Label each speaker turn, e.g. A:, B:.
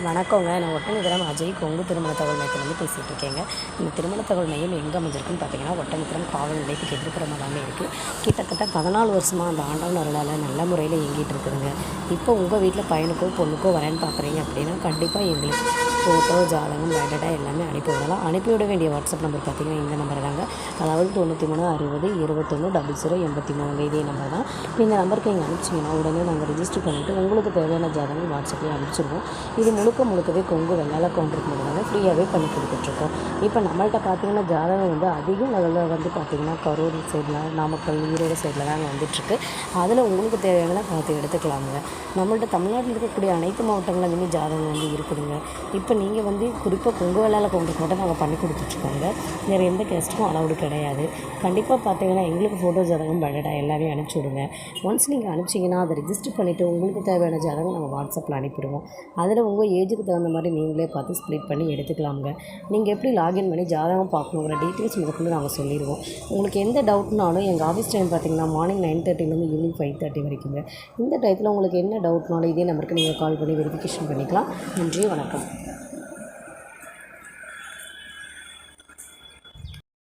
A: வணக்கங்க. நான் ஒட்டன்சத்திரம் அஜய் கொங்கு திருமண தகவல் மையத்திலேருந்து பேசிகிட்டு இருக்கேங்க. இந்த திருமண தகவல் மையம் எங்கே அமைஞ்சிருக்குன்னு பார்த்தீங்கன்னா, ஒட்டன்சத்திரம் காவல் நிலையத்துக்கு எதிர்ப்புறமா தாங்க இருக்குது. கிட்டத்தட்ட 14 வருஷமாக அந்த ஆண்டவன் அருளால் நல்ல முறையில் இயங்கிட்டு இருக்குதுங்க. இப்போ உங்கள் வீட்டில் பையனுக்கோ பொண்ணுக்கோ வரேன்னு பார்க்குறீங்க அப்படின்னா, கண்டிப்பாக எங்களுக்கு ஃபோட்டோ, ஜாதகம், பயோடேட்டா எல்லாமே அனுப்பி விடலாம். அனுப்பிவிட வேண்டிய வாட்ஸ்அப் நம்பர் பார்த்தீங்கன்னா இந்த நம்பர் தாங்க. அதாவது 93 60 21 00 83 இதே நம்பர் தான். இந்த நம்பருக்கு நீங்கள் அனுப்பிச்சிங்கன்னா உடனே நாங்கள் ரிஜிஸ்டர் பண்ணிவிட்டு உங்களுக்கு தேவையான ஜாதகம் வாட்ஸ்அப்பில் அனுப்பிச்சிடுவோம். இது முழுக்கவே கொங்கு வெள்ளாள கவுண்டருக்கு மட்டும் ஃப்ரீயாகவே பண்ணி கொடுத்துட்ருக்கோம். இப்போ நம்மள்கிட்ட பார்த்தீங்கன்னா ஜாதகம் வந்து அதிக லெவலில் வந்து பார்த்திங்கன்னா கரூர் சைடில், நாமக்கல், ஈரோடு சைடில் தாங்க வந்துட்டுருக்கு. அதில் உங்களுக்கு தேவையானதை பார்த்து எடுத்துக்கலாமுங்க. நம்மள்ட்ட தமிழ்நாட்டில் இருக்கக்கூடிய அனைத்து மாவட்டங்கள்லையுமே ஜாதகம் வந்து இருக்குதுங்க. இப்போ நீங்கள் வந்து குறிப்பாக கொங்கு வெள்ளாள கவுண்டருக்கு மட்டும் நாங்கள் பண்ணி கொடுத்துட்ருக்கோங்க. வேறு எந்த கேஸ்ட்டுக்கும் அலவுடு கிடையாது. கண்டிப்பாக பார்த்தீங்கன்னா எங்களுக்கு ஃபோட்டோ, ஜாதகம், பயோடேட்டா எல்லாமே அனுப்பிச்சி விடுங்க. ஒன்ஸ் நீங்கள் அனுப்பிச்சிங்கன்னா அதை ரிஜிஸ்டர் பண்ணிவிட்டு உங்களுக்கு தேவையான ஜாதகம் நாங்கள் வாட்ஸ்அப்பில் அனுப்பிடுவோம். அதில் உங்கள் ஏஜுக்கு தகுந்த மாதிரி நீங்களே பார்த்து ஸ்ப்ளிட் பண்ணி எடுத்துக்கலாமுங்க. நீங்கள் எப்படி லாகின் பண்ணி ஜாதகம் பார்க்கணுங்கிற டீட்டெயில்ஸ் முதற்கொண்டு நாங்கள் சொல்லிடுவோம். உங்களுக்கு எந்த டவுட்னாலும் எங்கள் ஆஃபீஸ் டைம் பார்த்திங்கன்னா மார்னிங் 9:30லேருந்து ஈவினிங் 5:30 வரைக்குங்க. இந்த டயத்தில் உங்களுக்கு என்ன டவுட்னாலும் இதே நம்பருக்கு நீங்கள் கால் பண்ணி வெரிஃபிகேஷன் பண்ணிக்கலாம். நன்றி, வணக்கம்.